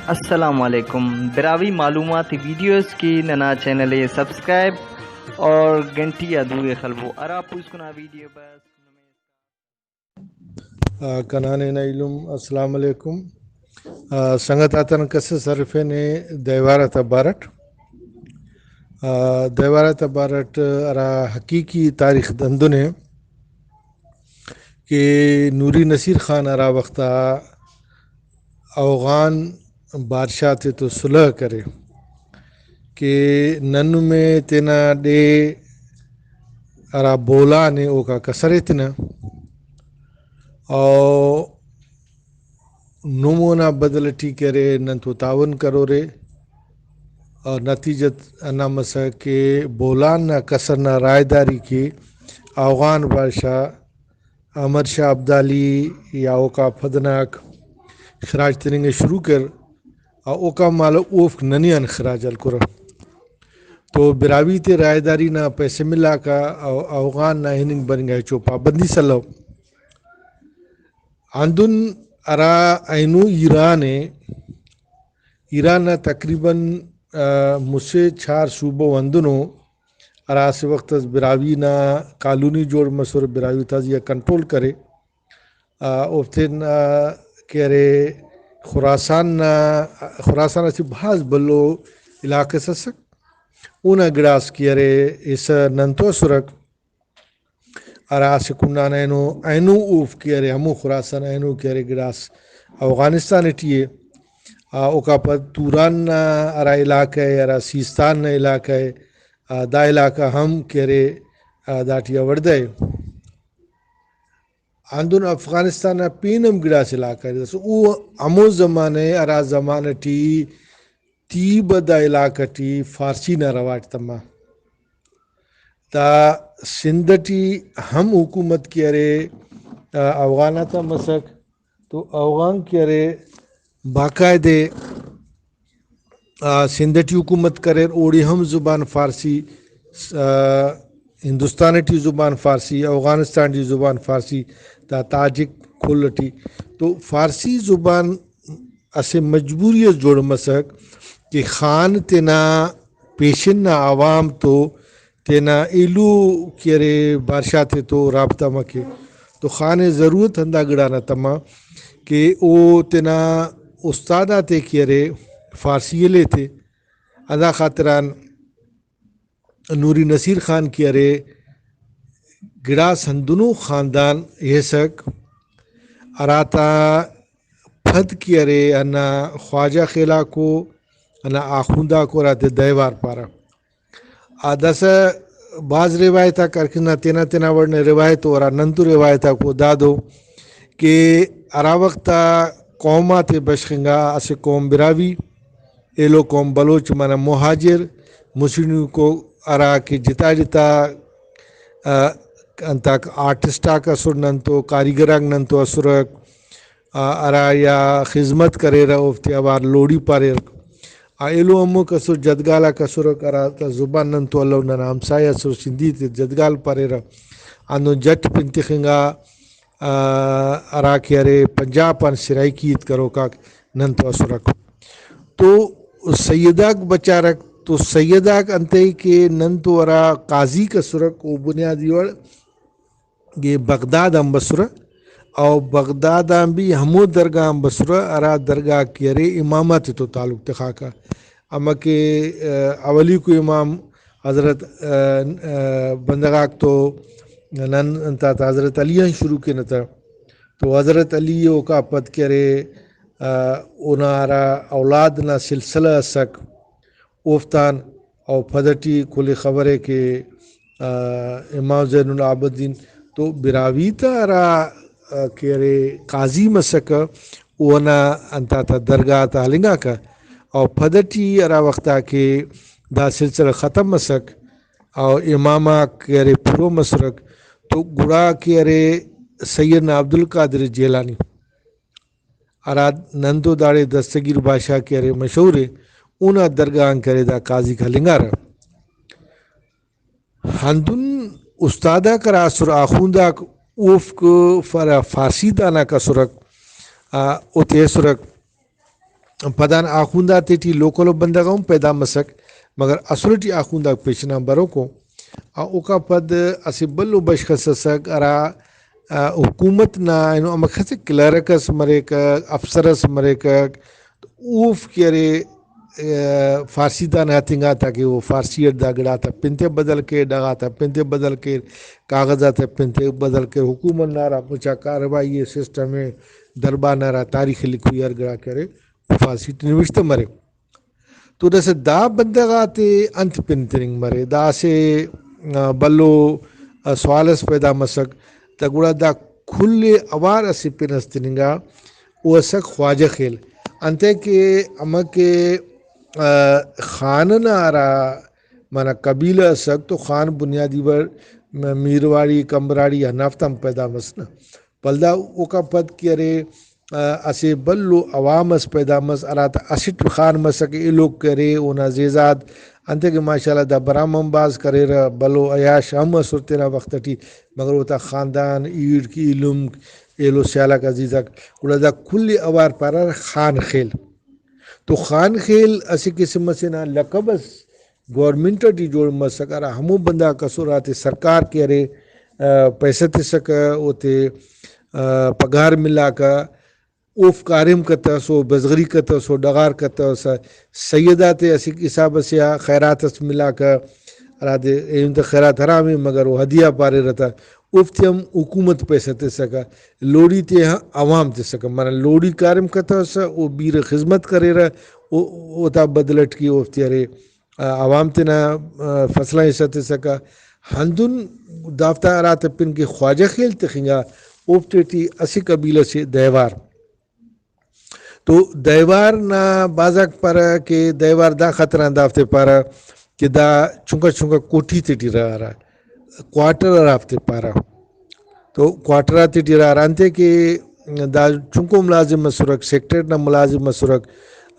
السلام علیکم براوی معلوماتی ویڈیوز کی ننا چینل سبسکرائب اور گھنٹی ادوے خلبو ارا پوس کنا ویڈیو بس کنان علم السلام علیکم سنگت آتن کس صرفین دیوارت بارٹ دیوارت بارٹ ارا حقیقی تاریخ دندنے کہ نوری نصیر خان ارا وقتا اوغان بادشاہ تے تو صلح کرے کہ نن میں تینا ڈے ارا بولا نے او کا کسرے تنا اور نمونا بدلٹی کرے نن تو تعاون کرو رے اور نتیجت انا مسا کہ بولان نہ کسرنا رائے داری کی اوغان بادشاہ امر شاہ عبدالی یا اوکا فدناک خراج ترنگے شروع کر اور اوکا مال اوف ننیان خراج الکرہ تو براوی تے رائے داری نہ پیسے ملا کا اوغان نہ ہننگ بن گئے چو پابندی سلو اندن ارا اینو ایران تقریباً مسے چھار صوبہ اندنو ارا سے وقت براوی نا کالونی جوڑ مسور براوی تازیہ کنٹرول کرے اوفتن کہرے خراسان اسی بھاز بلو علاقے سسک اونا گڑاس کیرے اس ننتو سرک ارا سکنان اینو اوف کیرے ہمو خراسان اینو کیرے گڑاس افغانستان اٹھیے اوکا پر توران ارا علاقہ ہے ارا سیستان علاقہ ہے دا علاقہ ہم کیرے داٹیا وردے اندون افغانستان پینم گڑاس علاقہ ہے او ہمو زمانے ارا زمانہ تی بدا علاقہ ٹی فارسی نہ رواج تما تا سندھٹی ہم حکومت کیرے افغاناتا مسک تو افغان کیرے باقاعدے سندھٹی حکومت کرے اوڑی ہم زبان فارسی ہندوستان ٹی زبان فارسی افغانستان ٹی زبان فارسی تا تاجک کھلٹی تو فارسی زبان اسے مجبوری جوڑ مسک کہ خان تینا پیشن عوام تو تینا ایلو کیرے بادشاہ تے تو رابطہ مکے تو خان ضرورت ہندا گڑانا تما کہ او تینا استادہ تے کیرے فارسی لے تھے ادا خاطران نوری نصیر خان کیرے گڑاس ہندنو خاندان یسک اراتا پھد کیرے انا خواجہ خیلا کو انا آخوندہ کو راتے دیوار پارا آدھس بعض روایتہ کرکنا تینا ورن روایت اور ننتو روایتہ کو دادو کہ ارا وقتا قومات بشخنگا اسے قوم براوی ایلو قوم بلوچ مانا مہاجر مسلم کو ارا کہ جتا انتا آرٹسٹا کا سر ننتو کاریگرانگ ننتو اسرک ارا یا خدمت کرے رہا افتی آبار لوڑی پارے ایلو امو کسر جدگالا کسرک ارا تا زبان ننتو اللہ ننا ہمسایہ سر سندھی تے جدگال پارے رہا اندو جٹ پنتی خنگا ارا کیارے پنجاب پان سرائی کیت کرو کاک ننتو اسرک تو سیداک بچارک تو سیداک انتے کہ ننتو ارا قاضی کسرک او بنیادی وڑ یہ بغداد ہم بسرہ اور بغداد ہم بھی ہمو درگاہ ہم بسرہ ارا درگاہ کیارے امامات تو تعلق تخاکا اما کہ اولی کو امام حضرت بندگاک تو نن انتا حضرت علی شروع کے نتا تو حضرت علی کا پد کرے اونارا اولاد نا سلسلہ سک اوفتان او پدٹی کلی خبر ہے کہ امام زین العابدین تو براوی تا ارا کہرے قاضی مسک اونا انتا تا درگاہ تا لنگا کا او پدٹی ارا وقتا کہ دا سلسلہ ختم مسک او امامہ کہرے پرو مسرک تو گڑا کہرے سیدنا عبدالقادر جیلانی ارا نندو داڑے دستگیر بادشاہ کہرے مشہور ہے اونا درگاہ کرے دا قاضی کا لنگارا ہندن استادہ کرا سر آخوندہ اوف کو فارسی دانا کا سرک او تے سرک پدان آخوندہ تیٹی لوکلو بندگاؤں پیدا مسک مگر اصلٹی آخوندہ پیشنا برو کو اوکا پد اسی بلو بشخص سک ارا حکومت نا اینو اما خسی کلرکس مریک افسرس مریک اوف کیرے فارسی دا ناتنگا تھا کہ وہ فارسی دا گڑا تھا پنتے بدل کے ڈگا تھا پنتے بدل کے کاغذات پنتے بدل کے حکومت نارا پوچھا کاروائی یہ سسٹم ہے دربار نارا تاریخ لکھوئی ارگڑا کرے فارسی نوشت مرے تو جیسے دا بندگاتے انت پنترنگ مرے دا سے بلو سوالس پیدا مسک تگوڑا دا کھلے اوار اسی پنستنگا وہ سک خواجہ خیل انتے کہ اما کے خان نارا مانا قبیلہ سک تو خان بنیادی بر میرواڑی کمبراڑی ہنافتم پیدا مسنا پلدا اوکا پد کیرے اسے بلو عوام اس پیدا مس اراتا اسٹ خان مسک لوگ کرے اونا زیزاد انتے کہ ماشاءاللہ دا برام باز کرے رہا بلو عیاش ہم اسرتے رہا وقت ٹی مگر ہوتا خاندان ایڈ کی علم ایلو سیالہ کا زیزک اوڑا دا کلی اوار پارا خان خیل تو خان خیل اسی قسم سے نا لقب اس گورنمنٹ ٹی جوڑ مسک ارا ہمو بندہ کسوراتے سرکار کے رے پیسے تے سک ہوتے پگار ملا کا اوف کارم کتا سو بزغری کتا سو ڈغار کتا سو سیدات اسی حساب سے خیرات اس ملا کا رات ایم تو خیرات حرامی مگر وہ ہدیہ پارے رہتا اوف تے ہم حکومت پیسے تے سکا لوڑی تے عوام تے سکا مانا لوڑی کارم کتا سا او بیر خدمت کرے رہا او تا بدلٹ کی اوف تے رے عوام تے نا فصلہ حصہ تے سکا ہندن دافتہ رات پن کے خواجہ خیل تخنگا اوف تے ٹی اسی قبیلہ سے دیوار تو دیوار نا بازک پارا کہ دیوار دا خطران دافتے پارا کہ دا چونکا چونکا کوٹھی تیٹی رہا کوارٹر رافتے پارا تو کوارٹرہ تیٹی رہا انتے کہ دا چونکو ملازم مسورک سیکٹریٹ نا ملازم مسورک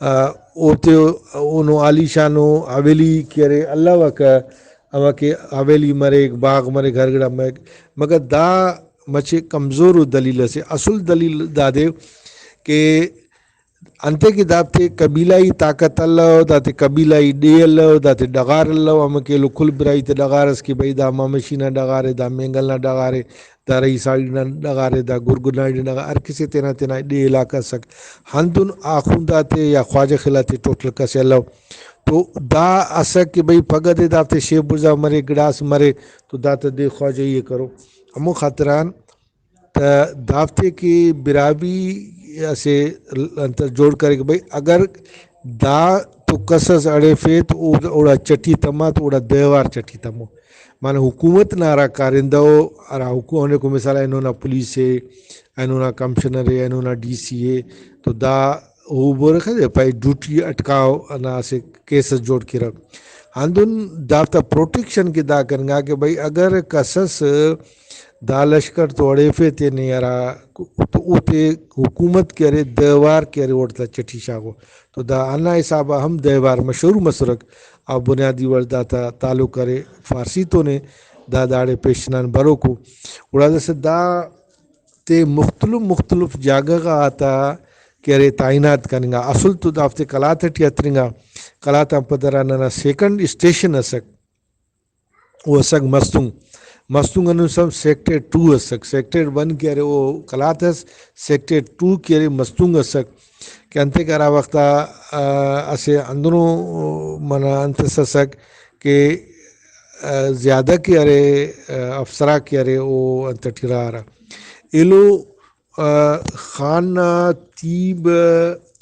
اوتے انو عالی شانو حویلی کیرے اللہ وکا اما کہ حویلی مرے ایک باغ مرے گھر گڑا مرے مگر دا مچے کمزور دلیل سے اصل دلیل دا دے کہ انتے کی داتے قبیلائی طاقت اللہ داتے قبیلائی ڈے اللہ داتے ڈغار اللہ اما کے لو کل برائی تے ڈغار اس کی بھئی دا مامشی نہ ڈغارے دا مینگل نہ ڈغارے دا رئیسائی نہ ڈغارے دا گرگنائی نہ ڈغارے ہر کسی تینا تینا ڈے علاقہ سک ہندن آخون داتے یا خواجہ خلاتے ٹوٹل کسے اللہ تو دا اسک کہ بھئی پگہ دے داتے شیف برزا مرے گڑاس مرے تو داتا دے خواجہ یہ کرو امو خاطران دافتے کی براوی ایسے جوڑ کرے کہ بھئی اگر دا تو قصص اڑے فے تو اوڑا چٹی تما تو اوڑا دیوار چٹی تمو مانا حکومت نارا کارندہ ارا حکومت کو مثال اینو نا پولیس ہے اینو نا کمشنر ہے اینو نا ڈی سی ہے تو دا وہ بورے دے پائی ڈیوٹی اٹکاؤ نا سے کیسز جوڑ کی رکھ ہندن دافتا پروٹیکشن کی دا کرنگا کہ بھئی اگر قصص دا لشکر تو اڑے فے تے نہیں ارا تو او تے حکومت کے رے دیوار کے رے اوڑتا چٹی شاگو تو دا انا حسابہ ہم دیوار مشہور مسرک اور بنیادی ورد داتا تعلق کرے فارسی تو نے دا داڑے پیشنان برو کو اڑا دا سے دا تے مختلف جاگہ گا آتا کہ رے تعینات کرنگا اصل تو دافتے کلاتا ٹی اترنگا کلاتا پدرانا سیکنڈ اسٹیشن اسک وہ اسک مستنگ انو سب سیکٹر 2 اسک سیکٹر 1 کے رے وہ کلاتس سیکٹر 2 کے رے مستنگ اسک کہ انتے کرا وقتا اسے اندروں منا انتس اسک کہ زیادہ کے ارے افسرہ کے ارے وہ انت ٹھرا رہا ایلو خاننا تیب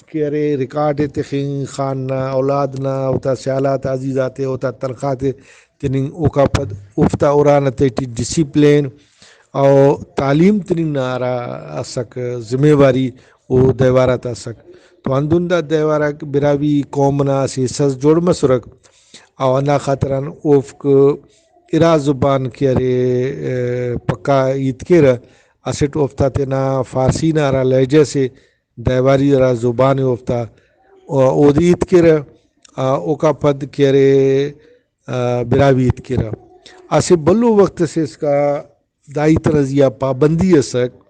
کے ارے ریکارڈ تخین خاننا اولادنا ہوتا سیالات عزیزات ہوتا تنخواہ تنین اوکا پد افتا اورانا تیٹی ڈسپلین او تعلیم تنین نارا اسک ذمہ واری او دیوارات اسک تو اندون دا دیوارا براوی قومنا سی سس جوڑ مسرک او انا خاطران اوفک ارا زبان کے ارے پکا عید کے رہ اسٹ افتا تینا فارسی نارا لہجہ سے دیواری را زبان افتا او عید کے رہ اوکا پد کے ارے براوی عید کے رہ اسے بلو وقت سے اس کا دائی ترزیہ پابندی اسک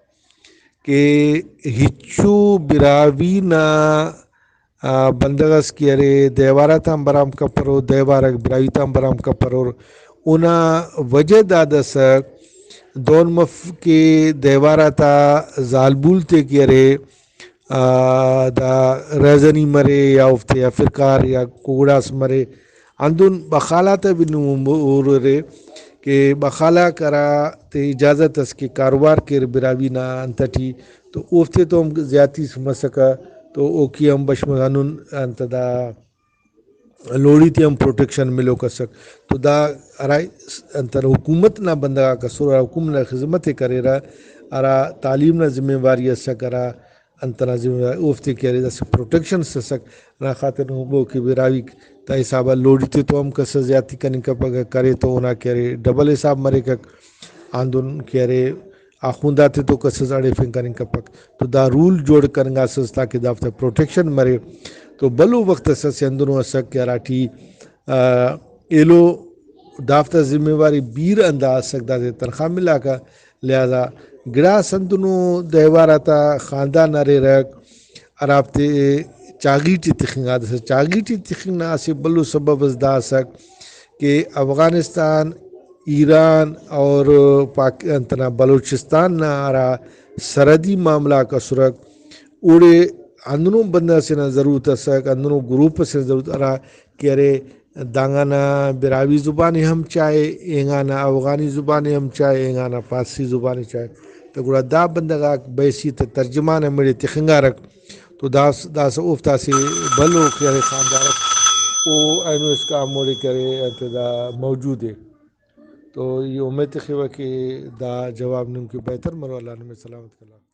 کہ ہچو براوی نا بندگس کی ارے دیوارا تام برام کپرو دیوارک براوی تام برام کپرور اونا وجہ دادس دون مف کے دیوارا تا زالبول تے کی ارے دا ریزنی مرے یا افتے یا فرکار یا کوگڑاس مرے اندون بخالاتا بھی نمور رے کہ بخالا کرا تے اجازت اس کے کاروبار کے براوی نا انتٹی تو افتے تو ہم زیادتی سمسکا تو اوکی ہم بشمغانون انت دا لوڑی تی ہم پروٹیکشن ملو کسک تو دا ارائے انتر حکومت نا بندگا کسور حکومت نا خدمت کرے رہا ارا تعلیم نا ذمہ واری اسک ارا انتنا ذمہ واری اوفتے کرے دا سے پروٹیکشن سسک نا خاطر نوبو کی براوی تا حسابہ لوڑی تی تو ہم کس زیادتی کنی کپا کرے تو اونا کرے ڈبل حساب مرے کک آندون کرے آخونداتے تو کس زڑے فنکرین کپک تو دا رول جوڑ کرنگا سس تاکہ دافتا پروٹیکشن مرے تو بلو وقت سس اندنو اسک کہ راٹھی ایلو دافتا ذمہ واری بیر انداز سکتا دے تنخواہ ملا کا لہذا گڑا سندنو دیوارا تا خاندان ارے رک عرابتے چاگیٹی تخنگا دس چاگیٹی تخنگنا اسے بلو سبب از دا سک کہ افغانستان ایران اور انتنا بلوچستان نا ارا سرحدی معاملہ کا سرک اوڑے اندنو بندہ سے نا ضرورت اسک اندنو گروپ سے ضرورت ارا کہ ارے دانگانا براوی زبانی ہم چاہے اینگانا افغانی زبانی ہم چاہے اینگانا پارسی زبانی چاہے تو گوڑا دا بندگا بیسی تا ترجمان میرے تخنگا رک تو دا سا افتا سے بلو کہ ارے خاندارک او اینو اس کا موڑے کرے دا موجود ہے تو یہ امید خیوہ کہ دا جواب نم کی بہتر مرو اللہ نمی سلامت کلا